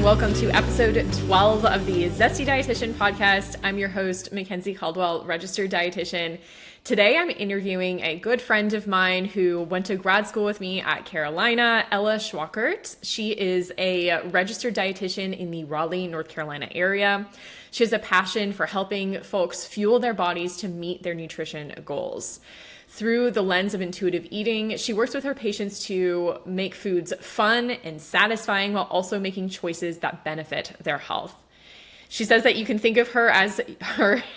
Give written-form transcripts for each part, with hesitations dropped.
welcome to episode 12 of the Zesty Dietitian Podcast. I'm your host, Mackenzie Caldwell, registered dietitian. Today, I'm interviewing a good friend of mine who went to grad school with me at Carolina, Ella Schowchert. She is a registered dietitian in the Raleigh, North Carolina area. She has a passion for helping folks fuel their bodies to meet their nutrition goals. Through the lens of intuitive eating, she works with her patients to make foods fun and satisfying while also making choices that benefit their health. She says that you can think of her as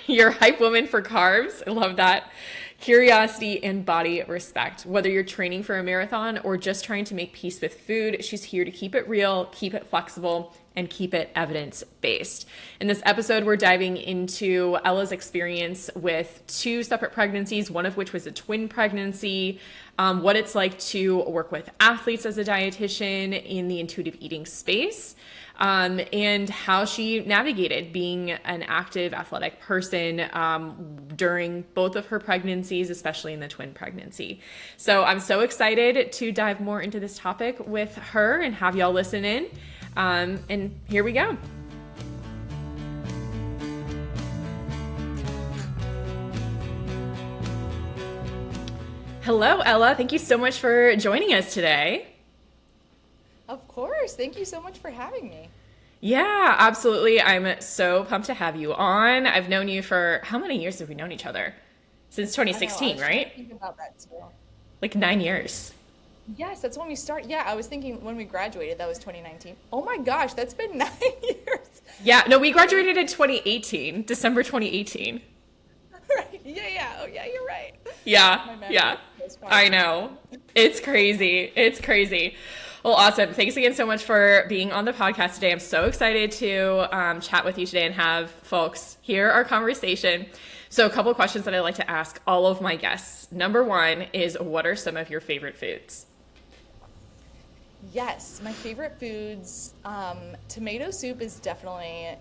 your hype woman for carbs. I love that. Curiosity and body respect. Whether you're training for a marathon or just trying to make peace with food, she's here to keep it real, keep it flexible, and keep it evidence-based. In this episode, we're diving into Ella's experience with 2 separate pregnancies, one of which was a twin pregnancy, what it's like to work with athletes as a dietitian in the intuitive eating space, and how she navigated being an active athletic person during both of her pregnancies, especially in the twin pregnancy. So I'm so excited to dive more into this topic with her and have y'all listen in. And here we go. Hello, Ella. Thank you so much for joining us today. Of course. Thank you so much for having me. Yeah, absolutely. I'm so pumped to have you on. I've known you for, how many years have we known each other? Since 2016, right? I think about that too. Like 9 years. Yes, that's when we started. Yeah, I was thinking when we graduated, that was 2019. Oh my gosh, that's been 9 years. Yeah, no, we graduated in 2018, December 2018. Right. Yeah. Oh yeah, you're right. Yeah. I know. It's crazy. It's crazy. Well, awesome. Thanks again so much for being on the podcast today. I'm so excited to chat with you today and have folks hear our conversation. So a couple of questions that I like to ask all of my guests. Number 1 is, what are some of your favorite foods? Yes, my favorite foods, tomato soup is definitely,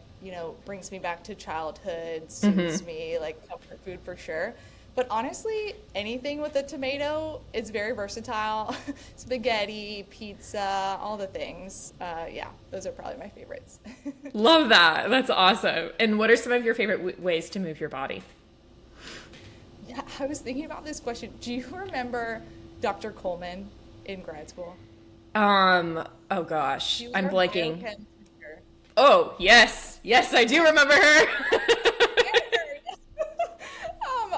brings me back to childhood, soothes me, like comfort food for sure. But honestly, anything with a tomato is very versatile. Spaghetti, pizza, all the things. Yeah, those are probably my favorites. Love that. That's awesome. And what are some of your favorite ways to move your body? Yeah, I was thinking about this question. Do you remember Dr. Coleman in grad school? Oh gosh, I'm blanking. Biochem teacher. Oh, yes, I do remember her.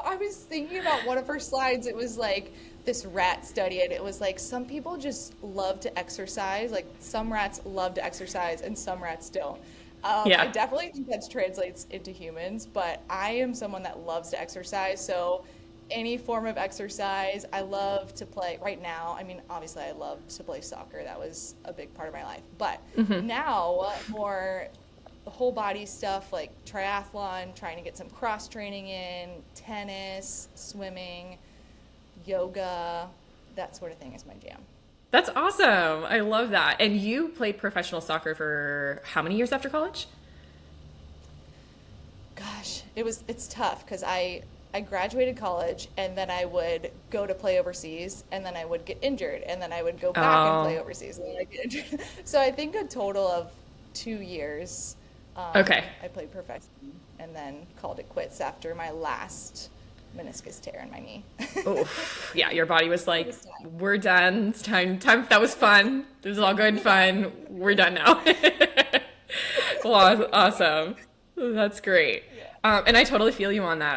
I was thinking about one of her slides. It was like this rat study, and it was like some people just love to exercise. Like some rats love to exercise, and some rats don't. I definitely think that translates into humans, but I am someone that loves to exercise. So any form of exercise, I love to play. Right now, I mean, obviously I love to play soccer. That was a big part of my life. But now more the whole body stuff, like triathlon, trying to get some cross training in, tennis, swimming, yoga, that sort of thing is my jam. That's awesome. I love that. And you played professional soccer for how many years after college? Gosh, it's tough because I graduated college, and then I would go to play overseas, and then I would get injured, and then I would go back and play overseas, and then I get injured. So I think a total of 2 years. Okay. I played professionally and then called it quits after my last meniscus tear in my knee. Oh, yeah. Your body was like, we're done. It's time. That was fun. It was all good fun. We're done now. Well, awesome. That's great. And I totally feel you on that.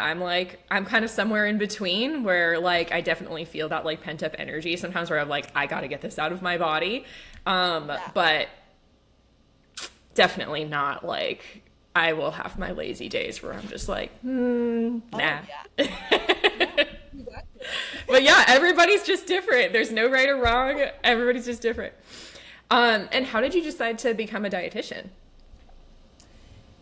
I'm kind of somewhere in between where like, I definitely feel that like pent up energy sometimes where I'm like, I got to get this out of my body. But definitely not like, I will have my lazy days where I'm just like, nah. Oh, yeah. But yeah, everybody's just different. There's no right or wrong. Everybody's just different. And how did you decide to become a dietitian?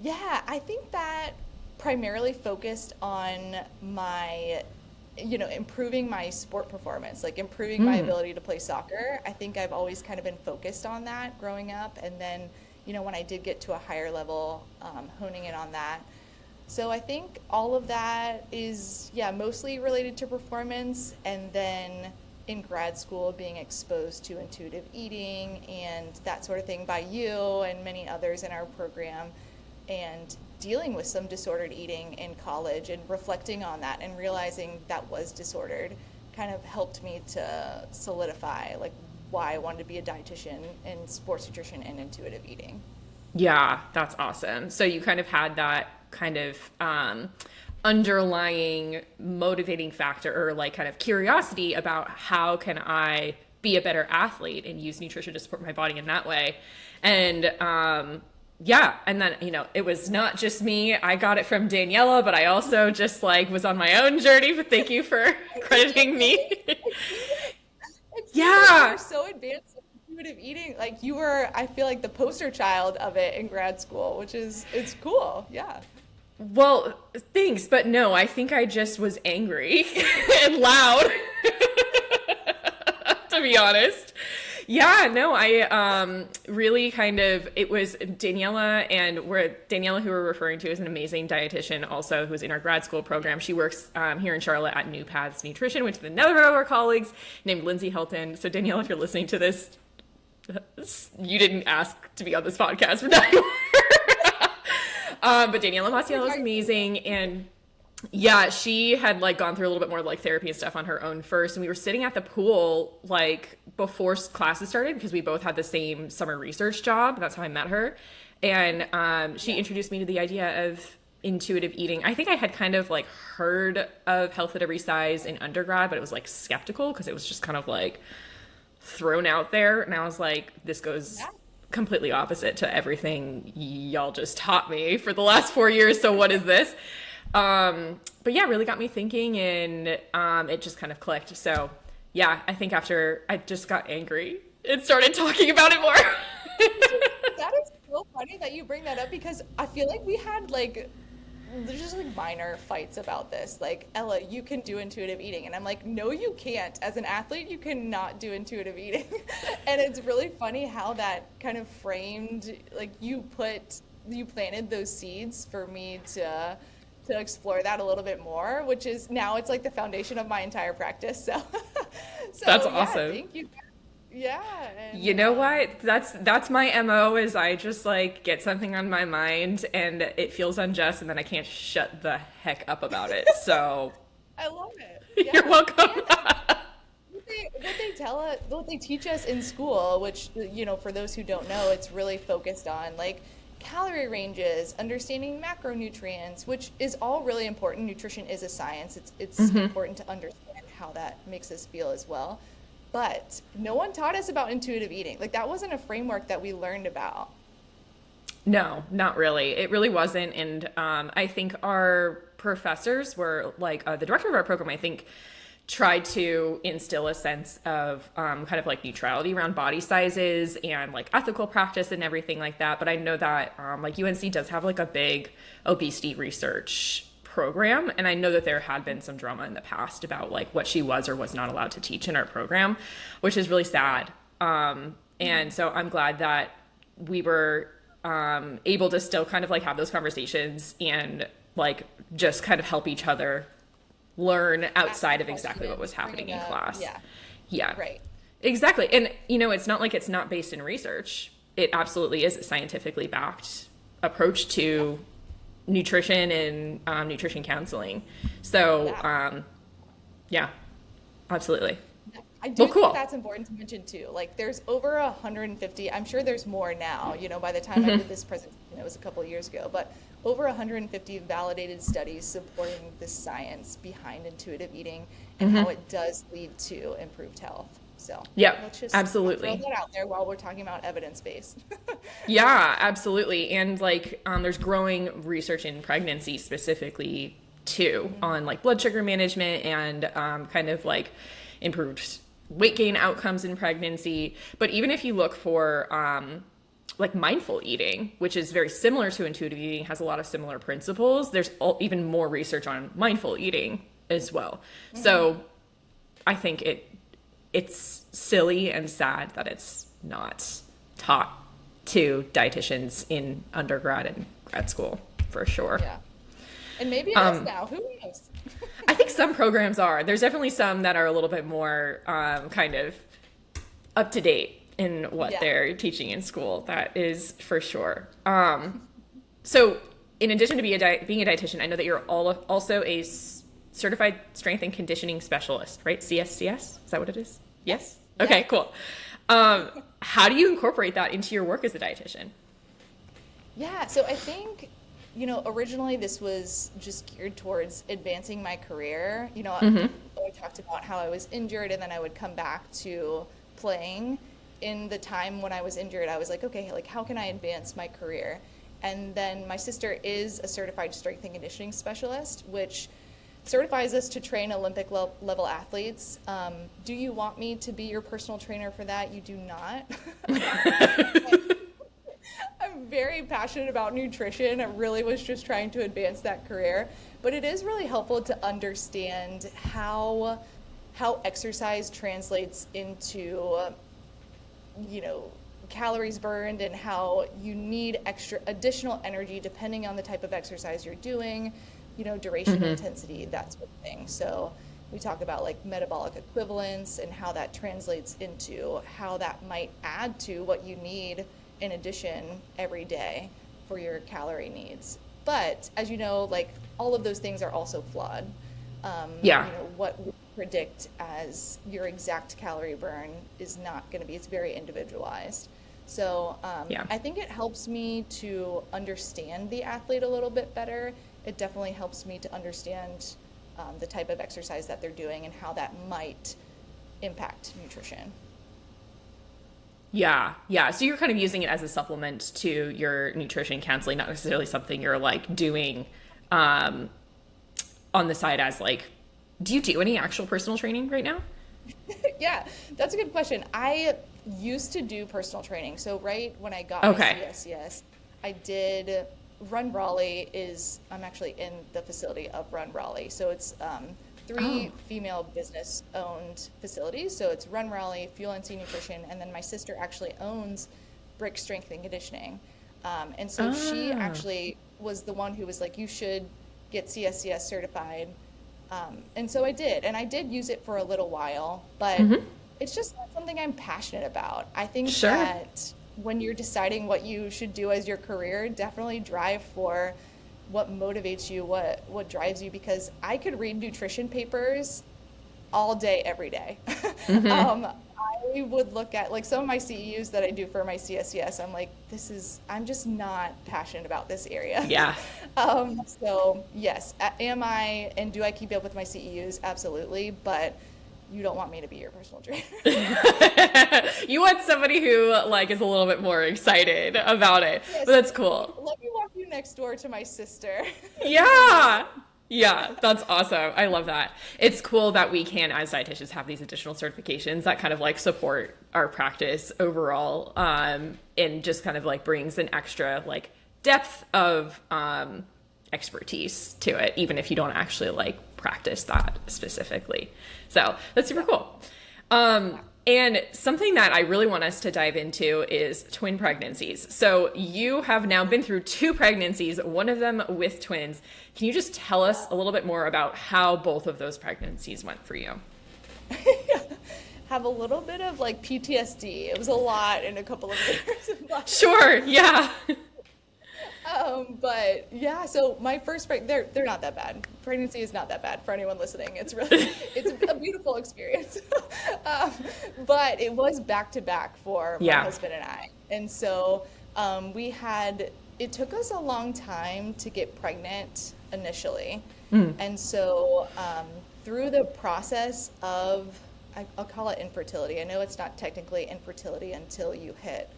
Yeah, I think that primarily focused on my, improving my sport performance, like improving my ability to play soccer. I think I've always kind of been focused on that growing up. And then, when I did get to a higher level, honing in on that. So I think all of that is, mostly related to performance. And then in grad school being exposed to intuitive eating and that sort of thing by you and many others in our program, and dealing with some disordered eating in college and reflecting on that and realizing that was disordered kind of helped me to solidify like why I wanted to be a dietitian in sports nutrition and intuitive eating. Yeah, that's awesome. So you kind of had that kind of underlying motivating factor, or like kind of curiosity about how can I be a better athlete and use nutrition to support my body in that way. And yeah, and then, you know, it was not just me. I got it from Daniela, but I also just like was on my own journey, but thank you for crediting me. Yeah. You're so advanced in intuitive eating. Like you were, I feel like the poster child of it in grad school, which is, it's cool. Yeah. Well, thanks, but no, I think I just was angry and loud, to be honest. Yeah, no, I really kind of, it was Daniela, and Daniela, who we're referring to, is an amazing dietitian also who's in our grad school program. She works here in Charlotte at New Paths Nutrition, which is another of our colleagues named Lindsay Helton. So Daniela, if you're listening to this, you didn't ask to be on this podcast, but now you are. But Daniela Maciello is amazing, and yeah, she had like gone through a little bit more like therapy and stuff on her own first, and we were sitting at the pool like before classes started because we both had the same summer research job. That's how I met her, and she introduced me to the idea of intuitive eating. I think I had kind of like heard of health at every size in undergrad, but it was like skeptical because it was just kind of like thrown out there, and I was like, this goes completely opposite to everything y'all just taught me for the last 4 years. So what is this? But yeah, really got me thinking, and it just kind of clicked. So yeah, I think after I just got angry and started talking about it more. That is so funny that you bring that up because I feel like we had like, there's just like minor fights about this. Like, Ella, you can do intuitive eating. And I'm like, no, you can't. As an athlete, you cannot do intuitive eating. And it's really funny how that kind of framed, like you planted those seeds for me to explore that a little bit more, which is now it's like the foundation of my entire practice. So that's awesome. Thank you. Yeah. And, you know what? That's my MO, is I just like get something on my mind and it feels unjust, and then I can't shut the heck up about it. So I love it. Yeah. You're welcome. What they teach us in school, which, you know, for those who don't know, it's really focused on like calorie ranges, understanding macronutrients, which is all really important. Nutrition is a science. It's important to understand how that makes us feel as well. But no one taught us about intuitive eating. Like that wasn't a framework that we learned about. No, not really. It really wasn't. And I think our professors were like, the director of our program, I think, tried to instill a sense of kind of like neutrality around body sizes and like ethical practice and everything like that. But I know that like UNC does have like a big obesity research program, and I know that there had been some drama in the past about like what she was or was not allowed to teach in our program, which is really sad. And so I'm glad that we were able to still kind of like have those conversations and like just kind of help each other learn outside of exactly what was happening in class. Yeah. Right. Exactly. And you know, it's not like it's not based in research. It absolutely is a scientifically backed approach to nutrition and nutrition counseling. So yeah, absolutely. I do think that's important to mention too. Like there's over 150, I'm sure there's more now, you know, by the time I did this presentation, it was a couple of years ago, but over 150 validated studies supporting the science behind intuitive eating and how it does lead to improved health. So yeah, let's just absolutely throw that out there while we're talking about evidence-based. Yeah, absolutely. And like there's growing research in pregnancy specifically too on like blood sugar management and kind of like improved weight gain outcomes in pregnancy. But even if you look for like mindful eating, which is very similar to intuitive eating, has a lot of similar principles, there's even more research on mindful eating as well. So I think it's silly and sad that it's not taught to dietitians in undergrad and grad school, for sure. Yeah. And maybe it is now. Who knows? I think some programs are. There's definitely some that are a little bit more kind of up to date in what they're teaching in school. That is for sure. So in addition to being a dietitian, I know that you're also a certified strength and conditioning specialist, right? CSCS? Is that what it is? Yes? Okay, cool. How do you incorporate that into your work as a dietitian? Yeah, so I think, originally this was just geared towards advancing my career. I talked about how I was injured and then I would come back to playing. In the time when I was injured, I was like, okay, like how can I advance my career? And then my sister is a certified strength and conditioning specialist, which certifies us to train Olympic level athletes. Do you want me to be your personal trainer for that? You do not. I'm very passionate about nutrition. I really was just trying to advance that career. But it is really helpful to understand how exercise translates into, calories burned and how you need additional energy depending on the type of exercise you're doing, duration, intensity, that sort of thing. So we talk about like metabolic equivalence and how that translates into how that might add to what you need in addition every day for your calorie needs. But as you know, like all of those things are also flawed. What we predict as your exact calorie burn is not going to be, it's very individualized. So I think it helps me to understand the athlete a little bit better. It definitely helps me to understand the type of exercise that they're doing and how that might impact nutrition. Yeah. So you're kind of using it as a supplement to your nutrition counseling, not necessarily something you're like doing on the side as like, do you do any actual personal training right now? Yeah, that's a good question. I used to do personal training. So right when I got my CSCS, I did Run Raleigh I'm actually in the facility of Run Raleigh. So it's three female business owned facilities. So it's Run Raleigh, Fuel NC Nutrition, and then my sister actually owns Brick Strength and Conditioning. And so she actually was the one who was like, you should get CSCS certified. And so I did, and I did use it for a little while, but it's just not something I'm passionate about. I think that when you're deciding what you should do as your career, definitely drive for what motivates you, what drives you, because I could read nutrition papers all day, every day. I would look at like some of my CEUs that I do for my CSCS. I'm like, I'm just not passionate about this area. Yeah. So yes, am I, and do I keep up with my CEUs? Absolutely. But you don't want me to be your personal trainer. You want somebody who like is a little bit more excited about it. Yes. But that's cool. Let me walk you next door to my sister. Yeah, that's awesome. I love that. It's cool that we can, as dietitians, have these additional certifications that kind of like support our practice overall, and just kind of like brings an extra like depth of expertise to it, even if you don't actually like practice that specifically. So that's super cool. And something that I really want us to dive into is twin pregnancies. So you have now been through 2 pregnancies, one of them with twins. Can you just tell us a little bit more about how both of those pregnancies went for you? Have a little bit of like PTSD. It was a lot in a couple of years. Sure, yeah. But yeah, so my first they're not that bad. Pregnancy is not that bad for anyone listening. It's a beautiful experience. But it was back to back for my husband and I. And so it took us a long time to get pregnant initially. And so through the process of, I'll call it infertility. I know it's not technically infertility until you hit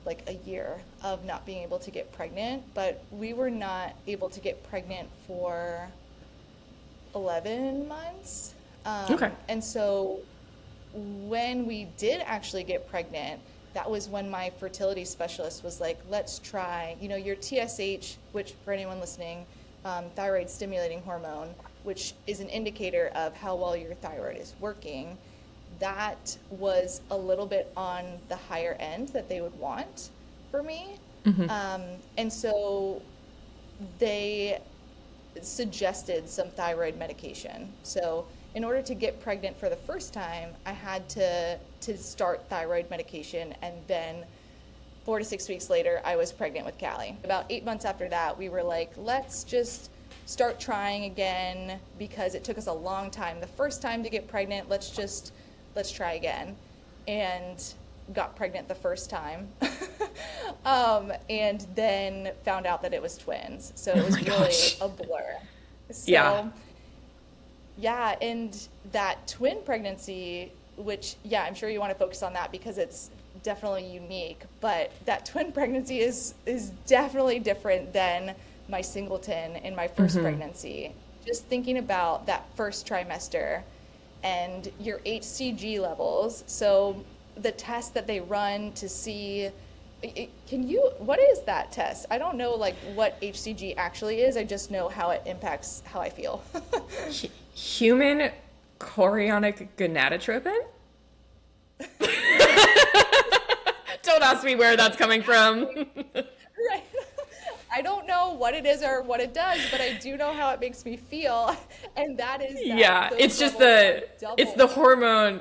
like a year of not being able to get pregnant, but we were not able to get pregnant for 11 months. And so when we did actually get pregnant, that was when my fertility specialist was like, let's try, your TSH, which for anyone listening, thyroid stimulating hormone, which is an indicator of how well your thyroid is working. That was a little bit on the higher end that they would want for me. And so they suggested some thyroid medication. So in order to get pregnant for the first time, I had to start thyroid medication, and then 4 to 6 weeks later, I was pregnant with Callie. About 8 months after that, we were like, let's just start trying again, because it took us a long time the first time to get pregnant. Let's try again. And got pregnant the first time. And then found out that it was twins. So it was really a blur. So, yeah, and that twin pregnancy, which, yeah, I'm sure you want to focus on that because it's definitely unique, but that twin pregnancy is definitely different than my singleton in my first pregnancy. Just thinking about that first trimester and your HCG levels. So the test that they run to see, what is that test? I don't know like what HCG actually is. I just know how it impacts how I feel. Human chorionic gonadotropin? Don't ask me where that's coming from. Right. I don't know what it is or what it does, but I do know how it makes me feel, and that is it's just it's the hormone.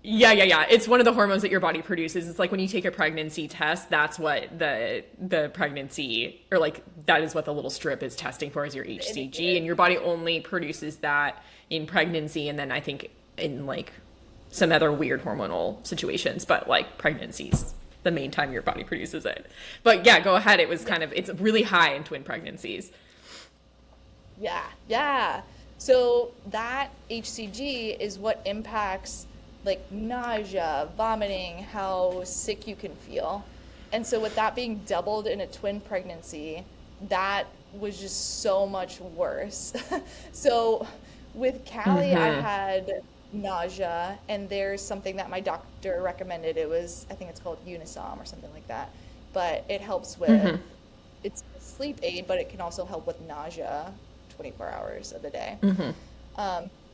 Yeah. It's one of the hormones that your body produces. It's like when you take a pregnancy test, that's what the pregnancy, or like that is what the little strip is testing for, is your HCG, and your body only produces that in pregnancy, and then I think in like some other weird hormonal situations, but like pregnancies, the main time your body produces it. But yeah, go ahead. It was it's really high in twin pregnancies. Yeah. So that HCG is what impacts like nausea, vomiting, how sick you can feel. And so with that being doubled in a twin pregnancy, that was just so much worse. So with Callie, I had nausea, and there's something that my doctor recommended. I think it's called Unisom or something like that, but it helps with, it's a sleep aid, but it can also help with nausea 24 hours of the day.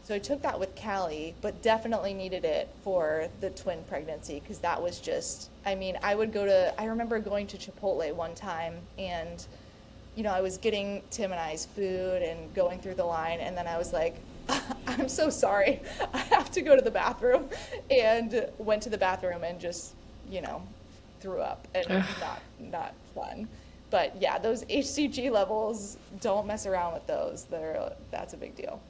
So I took that with Callie, but definitely needed it for the twin pregnancy, because that was just, I remember going to Chipotle one time, and I was getting Tim and I's food and going through the line, and then I was like, I'm so sorry, I have to go to the bathroom, and went to the bathroom and just, threw up, and not fun. But yeah, those HCG levels, don't mess around with those. That's a big deal.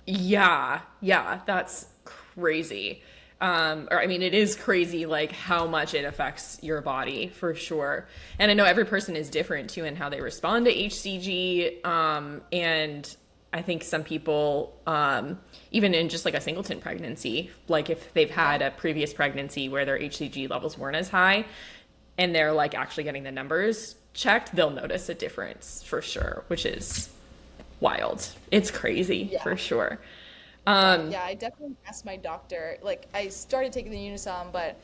Yeah, that's crazy. It is crazy, like how much it affects your body, for sure. And I know every person is different too in how they respond to HCG. And I think some people, even in just like a singleton pregnancy, like if they've had a previous pregnancy where their HCG levels weren't as high, and they're like actually getting the numbers checked, they'll notice a difference for sure, which is wild. It's crazy for sure. I definitely asked my doctor, like I started taking the Unisom, but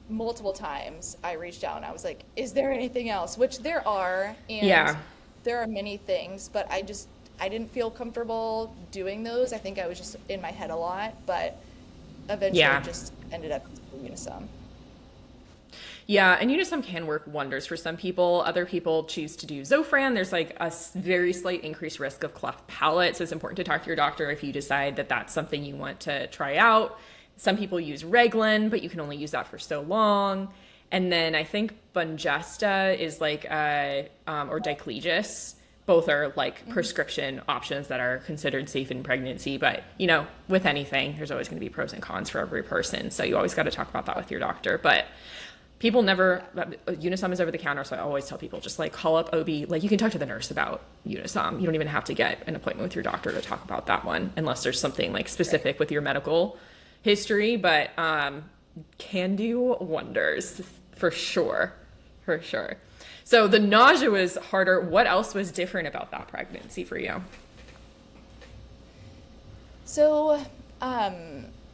multiple times I reached out and I was like, is there anything else? Which there are, and there are many things, but I didn't feel comfortable doing those. I think I was just in my head a lot, but eventually just ended up doing Unisom. Yeah, and Unisom can work wonders for some people. Other people choose to do Zofran. There's like a very slight increased risk of cleft palate, so it's important to talk to your doctor if you decide that that's something you want to try out. Some people use Reglan, but you can only use that for so long. And then I think Bungesta is like or Diclegis. Both are like prescription options that are considered safe in pregnancy. But, with anything, there's always going to be pros and cons for every person. So you always got to talk about that with your doctor. But people never, Unisom is over the counter, so I always tell people just like call up OB. Like you can talk to the nurse about Unisom. You don't even have to get an appointment with your doctor to talk about that one, unless there's something like specific with your medical history. But can do wonders for sure. So the nausea was harder. What else was different about that pregnancy for you? So,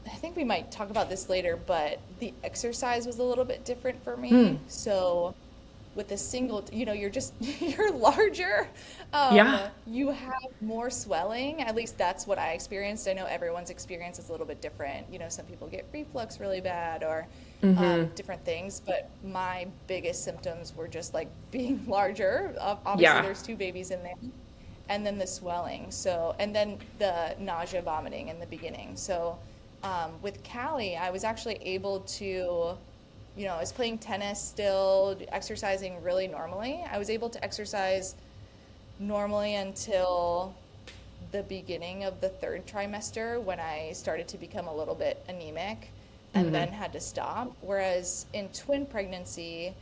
I think we might talk about this later, but the exercise was a little bit different for me. So with a single, you're larger. You have more swelling. At least that's what I experienced. I know everyone's experience is a little bit different. Some people get reflux really bad or different things, but my biggest symptoms were just like being larger. Obviously there's two babies in there. and then the swelling. So, and then the nausea, vomiting in the beginning. So, with Callie, I was actually able to, I was playing tennis still, exercising really normally. I was able to exercise normally until the beginning of the third trimester when I started to become a little bit anemic and then had to stop. Whereas in twin pregnancy,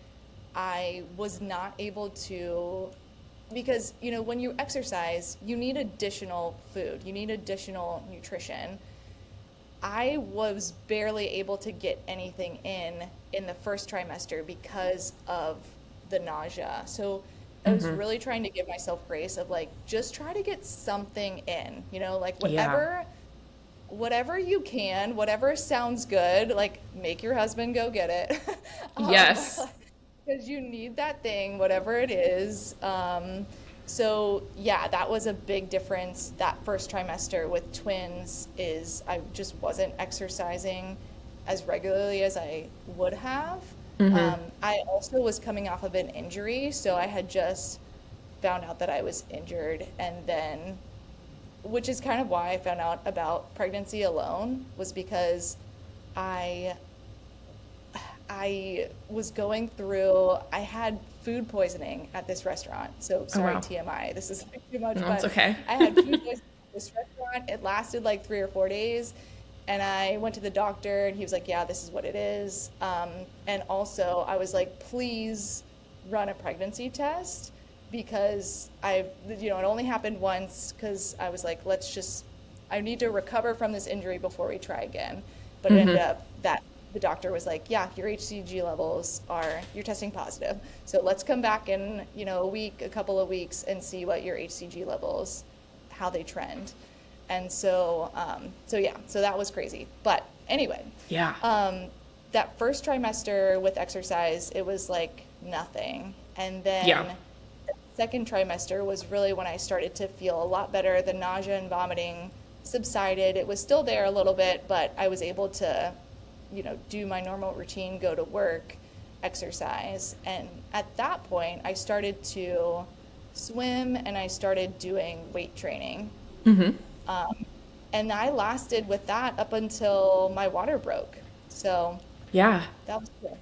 I was not able to, because, when you exercise, you need additional food, you need additional nutrition. I was barely able to get anything in the first trimester because of the nausea. So I was really trying to give myself grace of like, just try to get something in, like whatever you can, whatever sounds good, like make your husband go get it. Yes. Because you need that thing, whatever it is. So yeah, that was a big difference that first trimester with twins is I just wasn't exercising as regularly as I would have. I also was coming off of an injury, so I had just found out that I was injured, and then, which is kind of why I found out about pregnancy alone, was because I was going through, I had food poisoning at this restaurant. So sorry, wow. TMI, this is like too much, No, but it's okay. I had food poisoning at this restaurant. It lasted like 3 or 4 days. And I went to the doctor and he was like, yeah, this is what it is. And also I was like, please run a pregnancy test, because it only happened once, because I was like, I need to recover from this injury before we try again. But it ended up that the doctor was like, yeah, your HCG levels you're testing positive. So let's come back in, a couple of weeks and see what your HCG levels, how they trend. And so that was crazy. But anyway, that first trimester with exercise, it was like nothing. And then the second trimester was really when I started to feel a lot better. The nausea and vomiting subsided. It was still there a little bit, but I was able to, do my normal routine, go to work, exercise. And at that point, I started to swim and I started doing weight training. And I lasted with that up until my water broke. So that was cool.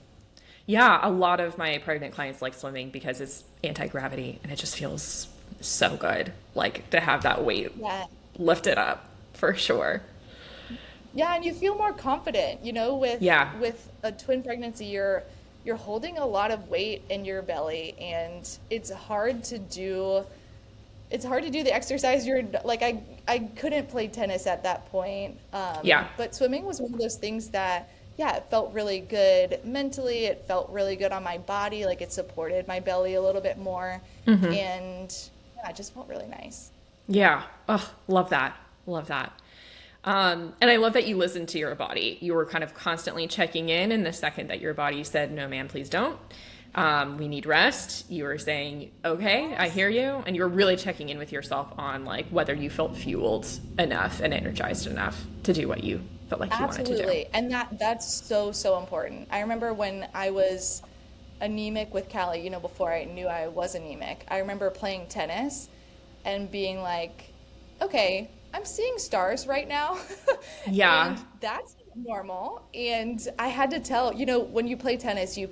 Yeah, a lot of my pregnant clients like swimming because it's anti-gravity and it just feels so good, like to have that weight lifted up for sure. Yeah, and you feel more confident, with a twin pregnancy, you're holding a lot of weight in your belly, and it's hard to do the exercise. You're like, I couldn't play tennis at that point. But swimming was one of those things that, it felt really good mentally. It felt really good on my body. Like it supported my belly a little bit more. And it just felt really nice. Yeah. Oh, love that. Love that. And I love that you listened to your body. You were kind of constantly checking in, and the second that your body said, no, ma'am, please don't. We need rest. You were saying, okay, I hear you. And you were really checking in with yourself on like whether you felt fueled enough and energized enough to do what you felt like you wanted to do. Absolutely. And that's so, so important. I remember when I was anemic with Callie, before I knew I was anemic, I remember playing tennis and being like, okay, I'm seeing stars right now. And that's normal. And I had to tell, when you play tennis, you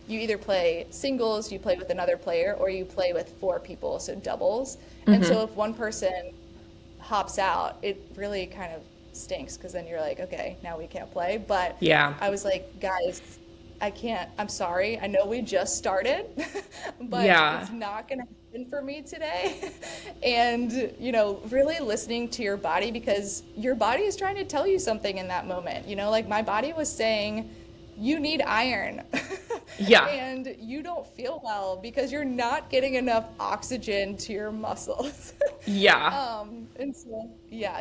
either play singles, you play with another player, or you play with 4 people, so doubles. And so if one person hops out, it really kind of stinks, because then you're like, okay, now we can't play. But I was like, guys, I can't, I'm sorry. I know we just started, but it's not going to happen for me today. And, really listening to your body, because your body is trying to tell you something in that moment. Like my body was saying, you need iron. And you don't feel well because you're not getting enough oxygen to your muscles. And so,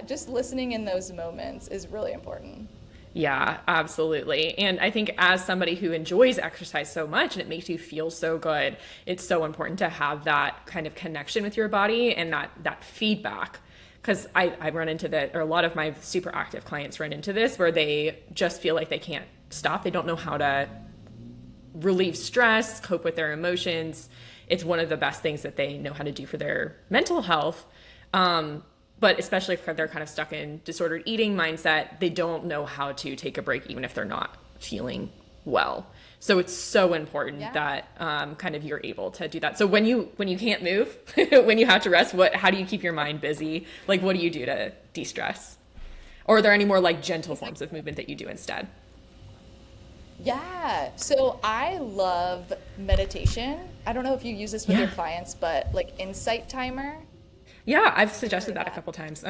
just listening in those moments is really important. Yeah, absolutely. And I think as somebody who enjoys exercise so much and it makes you feel so good, it's so important to have that kind of connection with your body and that feedback. Because I run into that, or a lot of my super active clients run into this, where they just feel like they can't stop. They don't know how to relieve stress, cope with their emotions. it's one of the best things that they know how to do for their mental health. But especially if they're kind of stuck in disordered eating mindset, they don't know how to take a break, even if they're not feeling well. So it's so important that kind of you're able to do that. So when you can't move, when you have to rest, how do you keep your mind busy? Like, what do you do to de-stress? Or are there any more like gentle forms of movement that you do instead? Yeah. So I love meditation. I don't know if you use this with your clients, but like insight timer. Yeah, I've suggested that a couple times.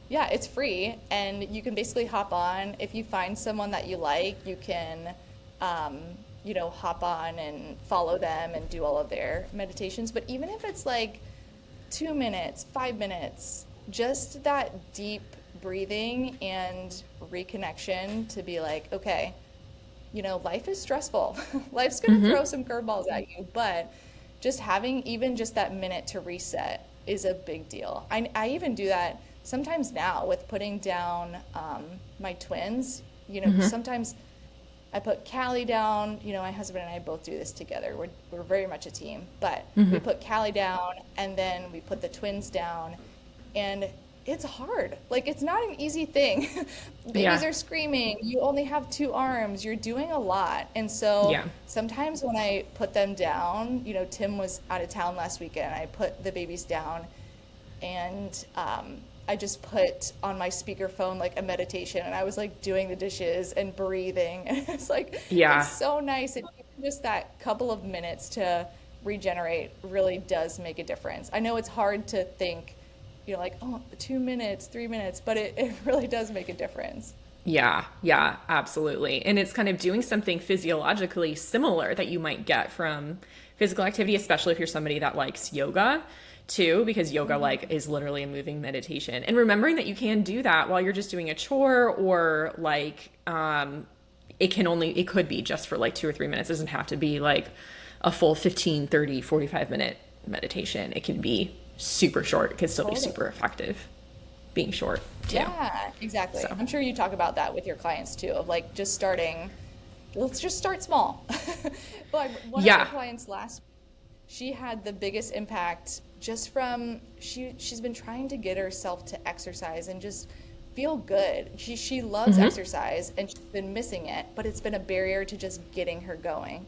Yeah, it's free, and you can basically hop on. If you find someone that you like, you can, hop on and follow them and do all of their meditations. But even if it's like 2 minutes, 5 minutes, just that deep breathing and reconnection to be like, okay, life is stressful. Life's going to throw some curveballs at you, but just having even just that minute to reset is a big deal. I even do that sometimes now with putting down my twins. Sometimes I put Callie down. My husband and I both do this together. We're very much a team, but we put Callie down and then we put the twins down, and it's hard. Like, it's not an easy thing. Babies are screaming. You only have 2 arms. You're doing a lot. And so sometimes when I put them down, Tim was out of town last weekend. I put the babies down, and I just put on my speakerphone like a meditation, and I was like doing the dishes and breathing. And it's like, it's so nice. And just that couple of minutes to regenerate really does make a difference. I know it's hard to think, 2 minutes, 3 minutes, but it really does make a difference. Yeah, absolutely. And it's kind of doing something physiologically similar that you might get from physical activity, especially if you're somebody that likes yoga too, because yoga is literally a moving meditation. And remembering that you can do that while you're just doing a chore, or it could be just for 2 or 3 minutes. It doesn't have to be like a full 15, 30, 45 minute meditation. It can be super short. It can still be super effective being short too. Yeah, exactly. So I'm sure you talk about that with your clients too, of just starting, let's just start small. But one of my clients she had the biggest impact just from, she's been trying to get herself to exercise and just feel good. She loves exercise, and she's been missing it, but it's been a barrier to just getting her going.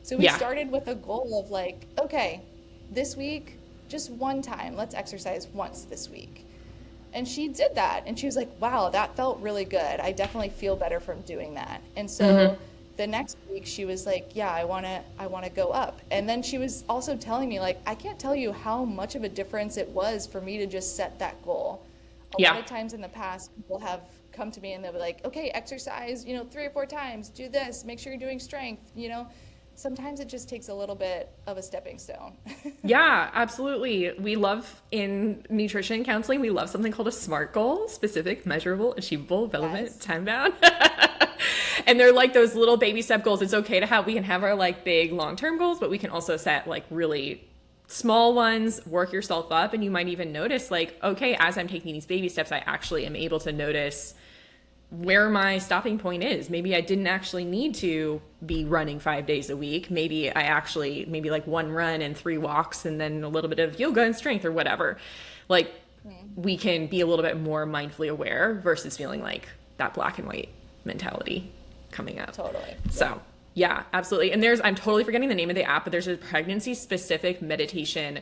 So we started with a goal of okay, this week, just one time, let's exercise once this week. And she did that, and she was like, wow, that felt really good. I definitely feel better from doing that. And so the next week she was like, yeah, I want to go up. And then she was also telling me I can't tell you how much of a difference it was for me to just set that goal. A lot of times in the past, people have come to me and they'll be like, okay, exercise, 3 or 4 times, do this, make sure you're doing strength, Sometimes it just takes a little bit of a stepping stone. Yeah, absolutely. We love, in nutrition counseling, we love something called a SMART goal: specific, measurable, achievable, relevant, time-bound. And they're like those little baby step goals. It's okay to we can have our big long-term goals, but we can also set really small ones, work yourself up. And you might even notice okay, as I'm taking these baby steps, I actually am able to notice where my stopping point is. Maybe I didn't actually need to be running 5 days a week. Maybe maybe 1 run and 3 walks, and then a little bit of yoga and strength or whatever. We can be a little bit more mindfully aware versus feeling like that black and white mentality coming up. Totally. So yeah, absolutely. And I'm totally forgetting the name of the app, but there's a pregnancy specific meditation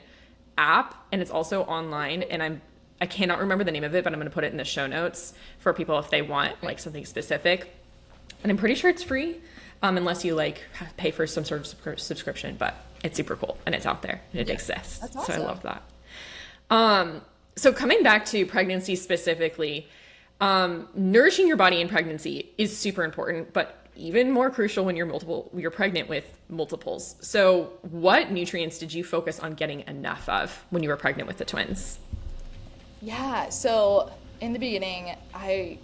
app, and it's also online, and I cannot remember the name of it, but I'm going to put it in the show notes for people if they want something specific. And I'm pretty sure it's free, unless you pay for some sort of subscription, but it's super cool and it's out there and it exists. That's awesome. So I love that. So coming back to pregnancy specifically, nourishing your body in pregnancy is super important, but even more crucial when you're pregnant with multiples. So what nutrients did you focus on getting enough of when you were pregnant with the twins? Yeah, so in the beginning, I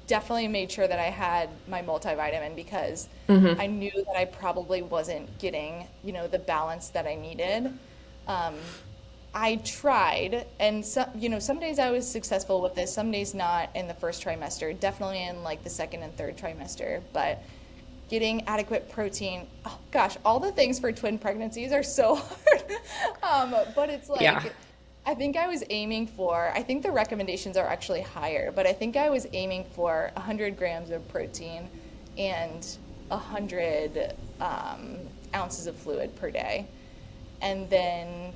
definitely made sure that I had my multivitamin, because I knew that I probably wasn't getting, the balance that I needed. I tried, and some days I was successful with this, some days not in the first trimester, definitely in the second and third trimester. But getting adequate protein. Oh gosh, all the things for twin pregnancies are so hard. But it's like, Yeah. I think I was aiming for, I think the recommendations are actually higher, but I think I was aiming for 100 grams of protein and 100 ounces of fluid per day. And then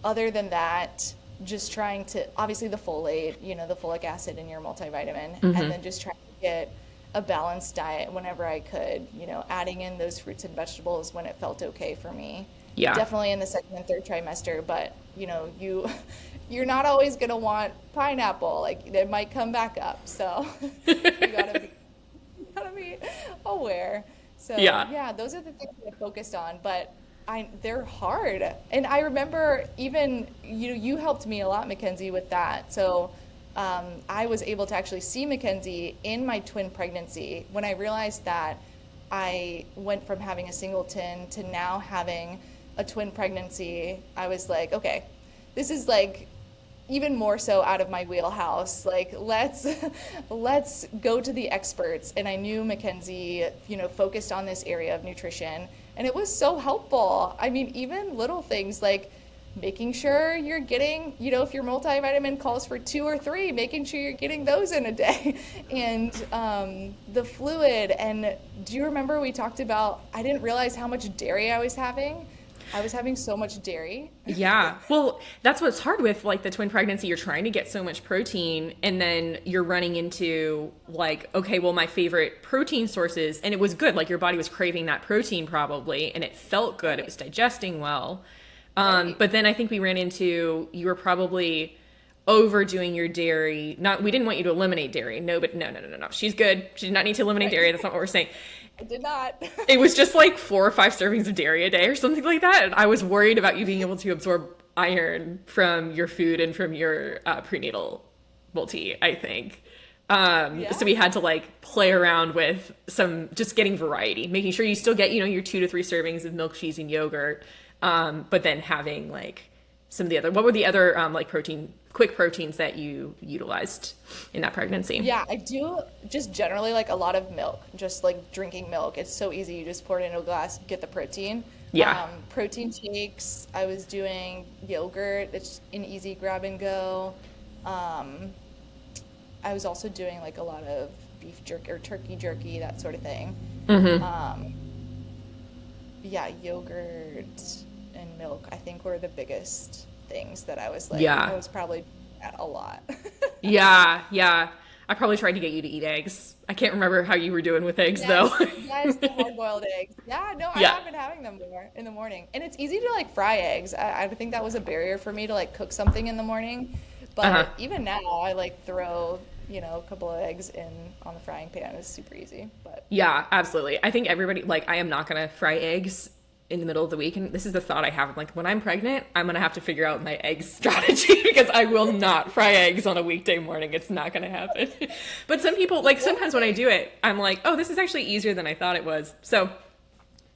other than that, just trying to, obviously the folate, the folic acid in your multivitamin, and then just trying to get a balanced diet whenever I could, adding in those fruits and vegetables when it felt okay for me. Yeah. Definitely in the second and third trimester, but you're not always going to want pineapple. Like it might come back up. So you gotta be aware. So yeah, those are the things that I focused on, but they're hard. And I remember even, you helped me a lot, Mackenzie, with that. So I was able to actually see Mackenzie in my twin pregnancy when I realized that I went from having a singleton to now having a twin pregnancy. I was like, okay, this is like even more so out of my wheelhouse. Like, let's go to the experts. And I knew Mackenzie, focused on this area of nutrition, and it was so helpful. I mean, even little things like making sure you're getting, if your multivitamin calls for 2 or 3, making sure you're getting those in a day. And the fluid. And do you remember we talked about, I didn't realize how much dairy I was having. I was having so much dairy. Yeah. Well, that's what's hard with like the twin pregnancy. You're trying to get so much protein, and then you're running into like, okay, well, my favorite protein sources, and it was good. Like your body was craving that protein probably, and it felt good. It was digesting well. But then I think we ran into, you were probably overdoing your dairy. We didn't want you to eliminate dairy. No. She's good. She did not need to eliminate dairy. That's not what we're saying. I did not. It was just like 4 or 5 servings of dairy a day or something like that. And I was worried about you being able to absorb iron from your food and from your prenatal multi, I think. So we had to like play around with just getting variety, making sure you still get, your 2 to 3 servings of milk, cheese, and yogurt. But then having like some of the what were the other like quick proteins that you utilized in that pregnancy? Yeah, I do just generally like a lot of milk, just like drinking milk. It's so easy. You just pour it into a glass, get the protein. Yeah. Protein shakes. I was doing yogurt. It's an easy grab and go. I was also doing like a lot of beef jerky or turkey jerky, that sort of thing. Yeah, yogurt and milk, I think, were the biggest things that I was like, I was probably at a lot. Yeah. I probably tried to get you to eat eggs. I can't remember how you were doing with eggs though. Yes, the hard-boiled eggs. I have been having them more in the morning. And it's easy to like fry eggs. I think that was a barrier for me to like cook something in the morning. But even now I like throw, a couple of eggs in on the frying pan. It's super easy. But yeah, absolutely. I think everybody, like, I am not going to fry eggs in the middle of the week. And this is the thought I have. Like, when I'm pregnant, I'm going to have to figure out my egg strategy because I will not fry eggs on a weekday morning. It's not going to happen. But some people, like, sometimes when I do it, I'm like, oh, this is actually easier than I thought it was. So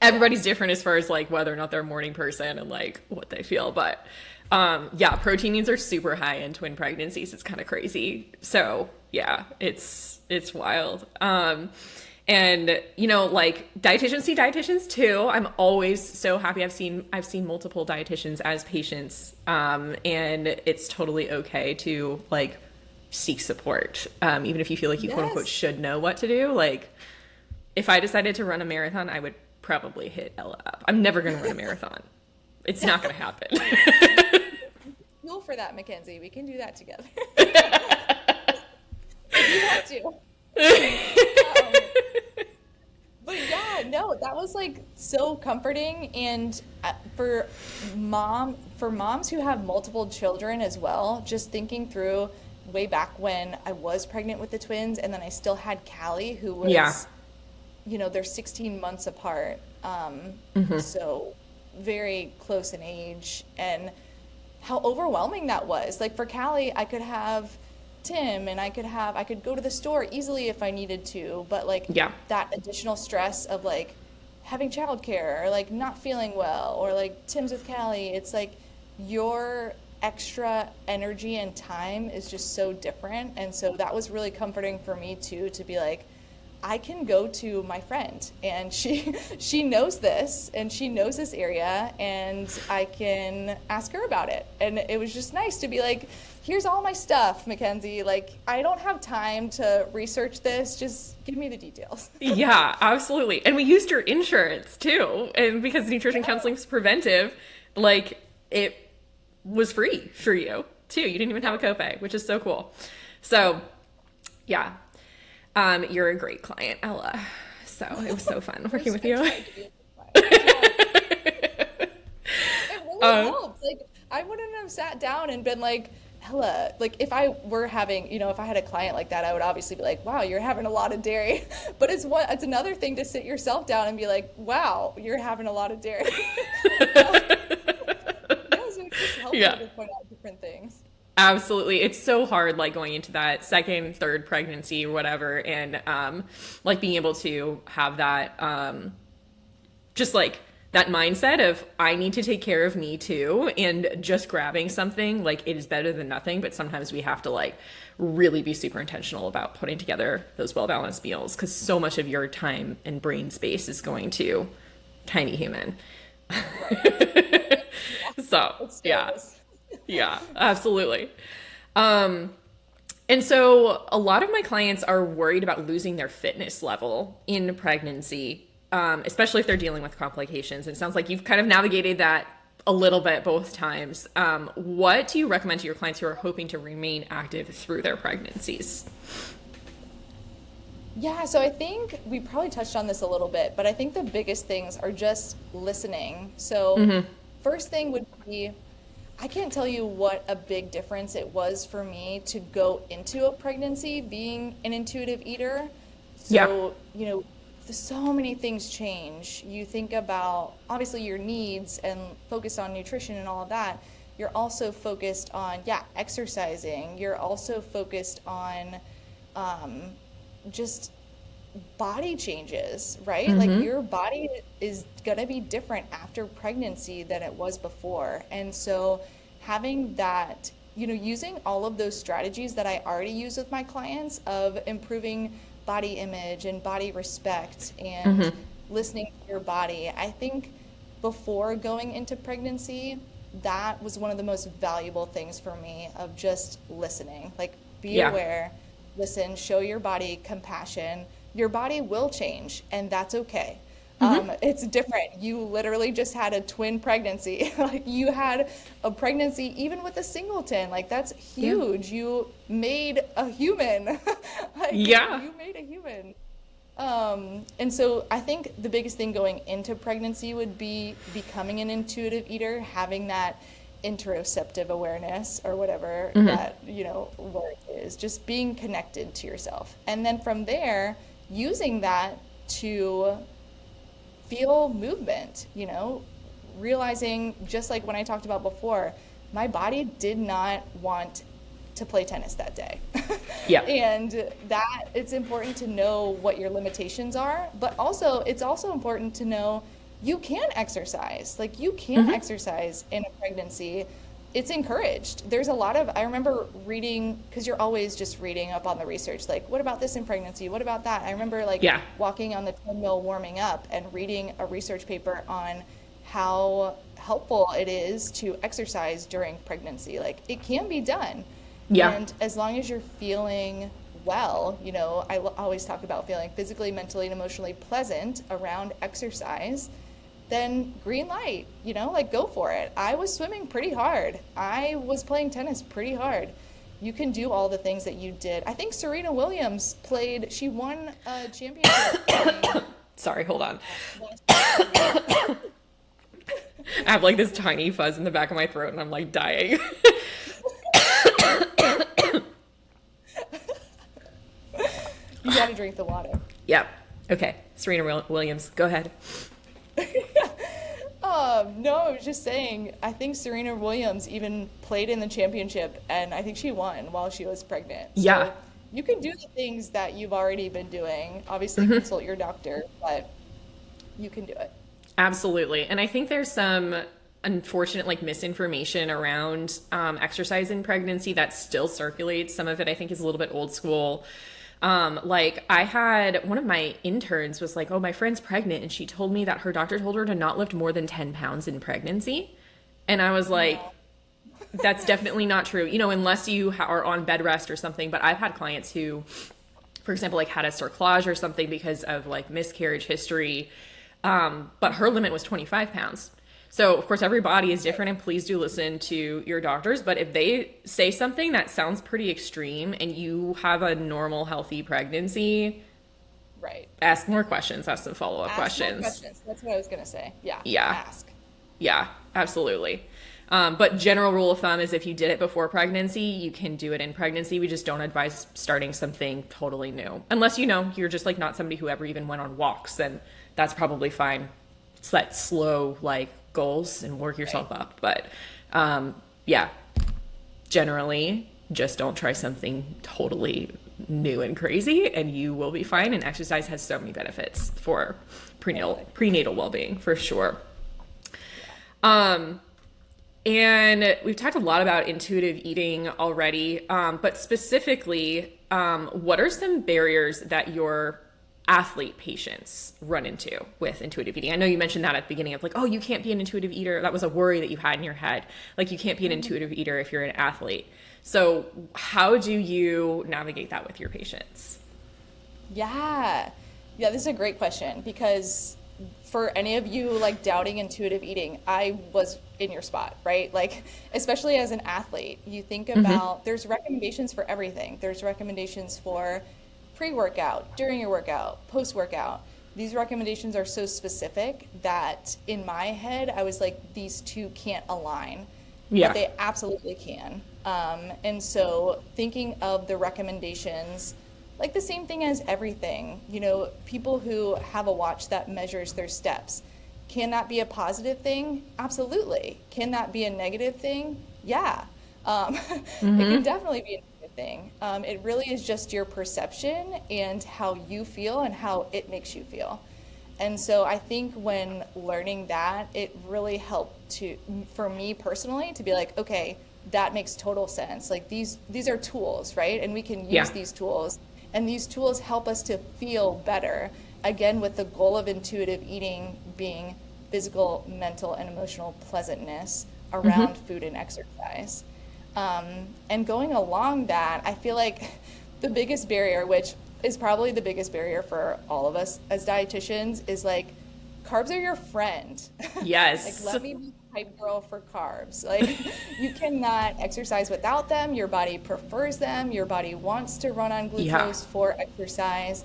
everybody's different as far as, like, whether or not they're a morning person and, like, what they feel. But, yeah, protein needs are super high in twin pregnancies. It's kind of crazy. So, yeah, it's wild. And, like dietitians see dietitians too. I'm always so happy. I've seen multiple dietitians as patients. And it's totally okay to like seek support. Even if you feel like you quote unquote should know what to do. Like if I decided to run a marathon, I would probably hit Ella up. I'm never going to run a marathon. It's not going to happen. Fuel for that, Mackenzie. We can do that together. If you want to. But yeah, no, that was like so comforting. And for moms who have multiple children as well, just thinking through way back when I was pregnant with the twins and then I still had Callie, who was, they're 16 months apart. So very close in age, and how overwhelming that was. Like for Callie, I could have Tim and I could go to the store easily if I needed to, but like that additional stress of like having childcare or like not feeling well or like Tim's with Callie, it's like your extra energy and time is just so different. And so that was really comforting for me too, to be like, I can go to my friend and she knows this and she knows this area and I can ask her about it. And it was just nice to be like, here's all my stuff, Mackenzie. Like, I don't have time to research this. Just give me the details. Yeah, absolutely. And we used your insurance too. And because nutrition counseling is preventive, like it was free for you too. You didn't even have a copay, which is so cool. So yeah. You're a great client, Ella. So it was so fun working with you. It really helped. Like, I wouldn't have sat down and been like, Ella, like if I were having, if I had a client like that, I would obviously be like, wow, you're having a lot of dairy. But it's another thing to sit yourself down and be like, wow, you're having a lot of dairy. So it just helps you to point out different things. Absolutely. It's so hard, like going into that second, third pregnancy or whatever. And, like being able to have that, just like that mindset of I need to take care of me too. And just grabbing something, like it is better than nothing. But sometimes we have to like really be super intentional about putting together those well-balanced meals. Cause so much of your time and brain space is going to tiny human. So yeah. Yeah, absolutely. And so a lot of my clients are worried about losing their fitness level in pregnancy, especially if they're dealing with complications. And it sounds like you've kind of navigated that a little bit both times. What do you recommend to your clients who are hoping to remain active through their pregnancies? Yeah, so I think we probably touched on this a little bit, but I think the biggest things are just listening. So first thing would be, I can't tell you what a big difference it was for me to go into a pregnancy being an intuitive eater. So, so many things change. You think about obviously your needs and focus on nutrition and all of that. You're also focused on, exercising. You're also focused on just body changes, right? Like your body is gonna be different after pregnancy than it was before. And so having that, using all of those strategies that I already use with my clients of improving body image and body respect and listening to your body, I think before going into pregnancy, that was one of the most valuable things for me of just listening. Like be aware, listen, show your body compassion. Your body will change, and that's okay. It's different. You literally just had a twin pregnancy. Like you had a pregnancy even with a singleton. Like that's huge. You made a human. You made a human. And so I think the biggest thing going into pregnancy would be becoming an intuitive eater, having that interoceptive awareness or whatever that, word is, just being connected to yourself. And then from there, using that to feel movement, realizing just like when I talked about before, my body did not want to play tennis that day. And that it's important to know what your limitations are, but also it's also important to know you can exercise. Like you can exercise in a pregnancy. It's encouraged. There's a lot of, I remember reading, because you're always just reading up on the research, like what about this in pregnancy? What about that? I remember walking on the treadmill warming up and reading a research paper on how helpful it is to exercise during pregnancy. Like it can be done. And as long as you're feeling well, I always talk about feeling physically, mentally, and emotionally pleasant around exercise, then green light, like go for it. I was swimming pretty hard. I was playing tennis pretty hard. You can do all the things that you did. I think Serena Williams she won a championship. Sorry, hold on. I have like this tiny fuzz in the back of my throat and I'm like dying. You gotta drink the water. Yep. Okay. Serena Williams, go ahead. No, I was just saying, I think Serena Williams even played in the championship, and I think she won while she was pregnant. So you can do the things that you've already been doing. Obviously, consult your doctor, but you can do it. Absolutely. And I think there's some unfortunate misinformation around exercise in pregnancy that still circulates. Some of it I think is a little bit old school. Like I had one of my interns was like, oh, my friend's pregnant. And she told me that her doctor told her to not lift more than 10 pounds in pregnancy. And I was like, No. that's definitely not true, unless you are on bed rest or something. But I've had clients who, for example, like had a cerclage or something because of like miscarriage history. But her limit was 25 pounds. So of course, every body is different, and please do listen to your doctors. But if they say something that sounds pretty extreme and you have a normal, healthy pregnancy, Right. ask more questions, ask some follow-up Ask more questions. questions. That's what I was going to say. Yeah. Yeah. Ask. Yeah, absolutely. But general rule of thumb is if you did it before pregnancy, you can do it in pregnancy. We just don't advise starting something totally new. Unless, you're just like not somebody who ever even went on walks, then that's probably fine. Set slow like goals and work yourself up. But yeah, generally just don't try something totally new and crazy and you will be fine. And exercise has so many benefits for prenatal well-being for sure. And we've talked a lot about intuitive eating already, but specifically, what are some barriers that your athlete patients run into with intuitive eating? I know you mentioned that at the beginning of like, oh, you can't be an intuitive eater. That was a worry that you had in your head. Like you can't be an intuitive eater if you're an athlete. So how do you navigate that with your patients? Yeah. Yeah, this is a great question because for any of you like doubting intuitive eating, I was in your spot, right? Like, especially as an athlete, you think about there's recommendations for everything. There's recommendations for pre-workout, during your workout, post-workout. These recommendations are so specific that in my head, I was like, these two can't align, but they absolutely can. And so thinking of the recommendations, like the same thing as everything, people who have a watch that measures their steps. Can that be a positive thing? Absolutely. Can that be a negative thing? Yeah. It can definitely be a negative thing. It really is just your perception and how you feel and how it makes you feel. And so I think when learning that, it really helped for me personally to be like, okay, that makes total sense. Like these are tools, right? And we can use these tools. And these tools help us to feel better, again, with the goal of intuitive eating being physical, mental, and emotional pleasantness around food and exercise. And going along that, I feel like the biggest barrier, which is probably the biggest barrier for all of us as dietitians, is like, carbs are your friend. Yes. Like, let me be hype girl for carbs. Like, you cannot exercise without them. Your body prefers them. Your body wants to run on glucose for exercise.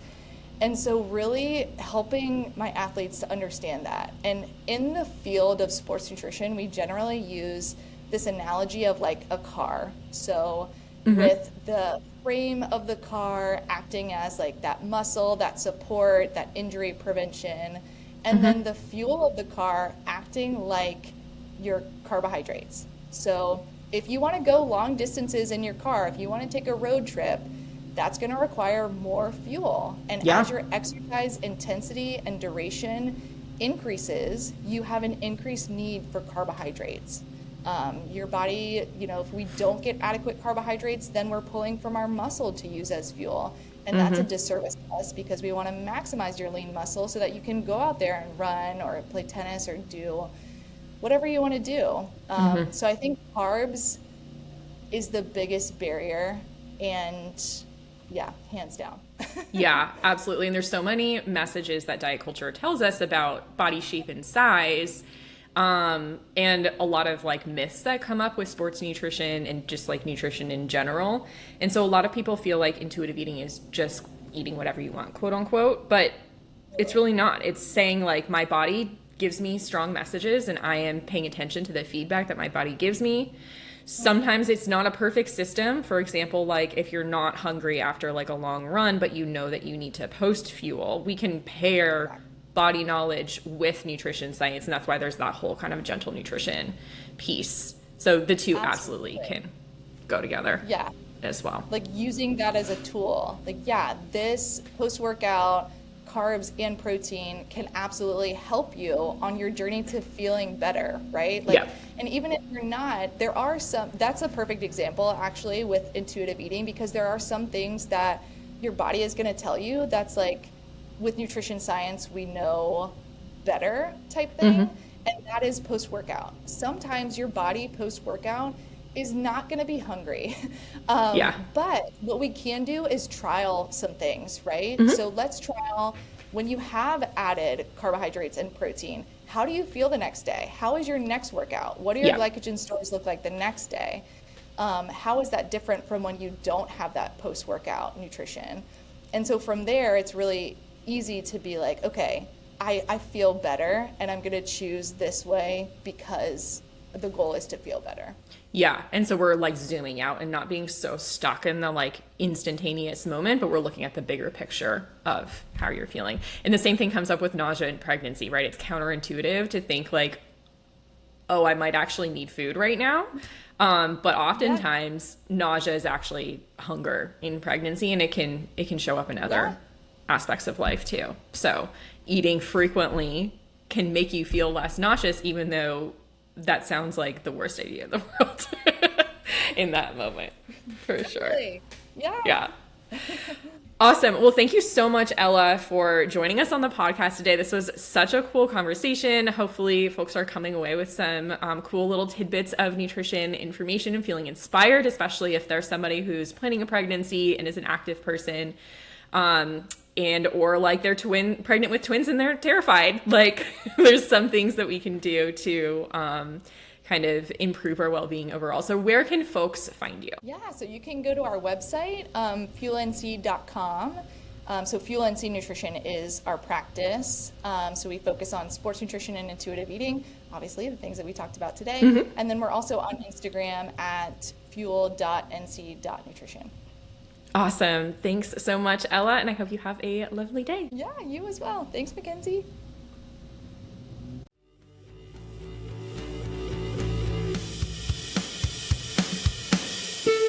And so really helping my athletes to understand that. And in the field of sports nutrition, we generally use this analogy of like a car. So with the frame of the car acting as like that muscle, that support, that injury prevention, and then the fuel of the car acting like your carbohydrates. So if you want to go long distances in your car, if you want to take a road trip, that's going to require more fuel. And as your exercise intensity and duration increases, you have an increased need for carbohydrates. Your body, if we don't get adequate carbohydrates, then we're pulling from our muscle to use as fuel. And that's a disservice to us because we want to maximize your lean muscle so that you can go out there and run or play tennis or do whatever you want to do. So I think carbs is the biggest barrier, and hands down. Yeah, absolutely. And there's so many messages that diet culture tells us about body shape and size. And a lot of like myths that come up with sports nutrition and just like nutrition in general. And so a lot of people feel like intuitive eating is just eating whatever you want, quote unquote, but it's really not. It's saying like my body gives me strong messages and I am paying attention to the feedback that my body gives me. Sometimes it's not a perfect system. For example, like if you're not hungry after like a long run, but you know that you need to post fuel, we can pair body knowledge with nutrition science. And that's why there's that whole kind of gentle nutrition piece. So the two absolutely can go together as well. Like using that as a tool. Like, this post-workout carbs and protein can absolutely help you on your journey to feeling better, right? Like, and even if you're not, that's a perfect example actually with intuitive eating, because there are some things that your body is going to tell you. That's like, with nutrition science, we know better type thing. And that is post-workout. Sometimes your body post-workout is not going to be hungry. But what we can do is trial some things, right? So let's trial, when you have added carbohydrates and protein, how do you feel the next day? How is your next workout? What do your glycogen stores look like the next day? How is that different from when you don't have that post-workout nutrition? And so from there, it's really easy to be like, okay, I feel better, and I'm going to choose this way because the goal is to feel better. Yeah. And so we're like zooming out and not being so stuck in the like instantaneous moment, but we're looking at the bigger picture of how you're feeling. And the same thing comes up with nausea and pregnancy, right? It's counterintuitive to think like, oh, I might actually need food right now. But oftentimes nausea is actually hunger in pregnancy, and it can show up in other aspects of life too. So eating frequently can make you feel less nauseous, even though that sounds like the worst idea in the world in that moment, for sure. Yeah. Awesome. Well, thank you so much, Ella, for joining us on the podcast today. This was such a cool conversation. Hopefully folks are coming away with some cool little tidbits of nutrition information and feeling inspired, especially if there's somebody who's planning a pregnancy and is an active person. And or like they're pregnant with twins and they're terrified. Like there's some things that we can do to kind of improve our well-being overall. So where can folks find you? Yeah, so you can go to our website, fuelnc.com. So Fuel NC Nutrition is our practice. So we focus on sports nutrition and intuitive eating, obviously the things that we talked about today. And then we're also on Instagram at fuel.nc.nutrition. Awesome. Thanks so much, Ella, and I hope you have a lovely day. Yeah, you as well. Thanks, Mackenzie.